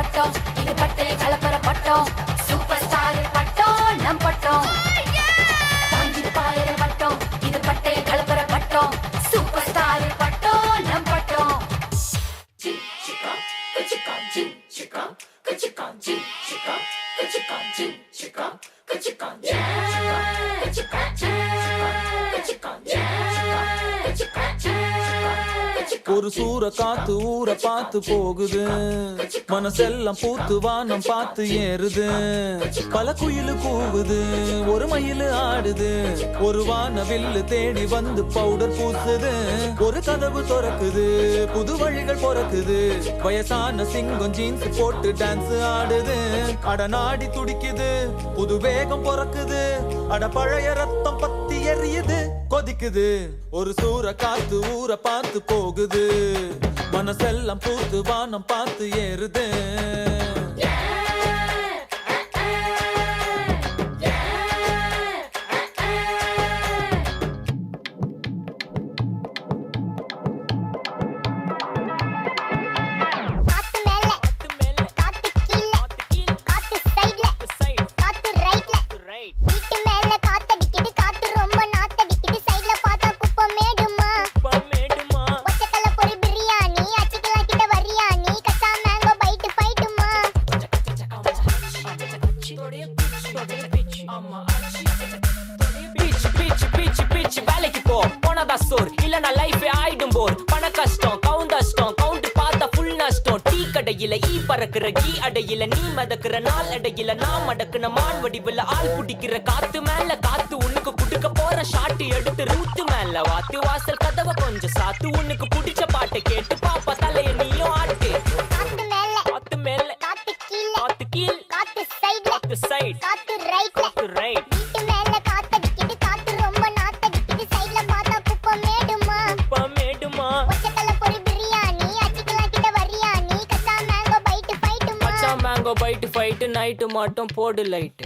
பட்டம் இது பட்டே கலப்பர பட்டம் சூப்பர் ஸ்டார் பட்டம் நம் பட்டம் தாங்கி பாயிர பட்டம் இது பட்டே கலப்பர பட்டம் சூப்பர் ஸ்டார் பட்டம் நம் பட்டம் ஜின் சிக்கா கச்சிக்கா ஜின் சிக்கா கச்சிக்கா ஜின் சிக்கா கச்சிக்கா ஜின் சிக்கா கச்சிக்கா ஜின் சிக்கா கச்சிக்கா ஜின் சிக்கா கச்சிக்கா ஜின் சிக்கா கச்சிக்கா ஜின் ஒரு சூற காத்து ஊற பார்த்து போகுது மனசெல்லாம் பூத்து வானம் பார்த்து ஏறுது பல குயிலு கூவுது ஒரு மயிலு ஆடுது ஒரு வானவில்லு தேடி வந்து பவுடர் பூசுது ஒரு கதவு திறக்குது புது வழிகள் பிறக்குது வயசான சிங்கம் ஜீன்ஸ் போட்டு டான்ஸ் ஆடுது அட நாடி துடிக்குது புது வேகம் பிறக்குது அட பழைய ரத்தம் பத்தி எரியுது கொதிக்குது ஒரு சூற காத்து ஊற பார்த்து போகுது மனசெல்லாம் பூத்து வானம் பார்த்து ஏறுது வேலைக்கு போ போனதா சோர் இல்லனா லைஃபே ஆயிடும் போர் பண கஷ்டம் கவுண்ட் பார்த்தா ஃபுல் நஷ்டம் டீ கடையில ஈ பறக்குற கீ அடையில நீ மதக்குற நாள் அடையில நான் மடக்குன மான் வடிவுல ஆள் குடிக்கிற காத்து மேல காத்து உனக்கு குடுக்க போற ஷாட்டு எடுத்து ரூத்து மேல வாத்து வாசல் கதவை கொஞ்சம் சாத்து உனக்கு பிடிச்ச பாட்டை கேட்டு பாப்பா தலைய நீயும் ஆட்டு காத்து மேல காத்து கீழ் காத்து சைடு காத்து right mango byte fight night மட்டும் போடு லைட்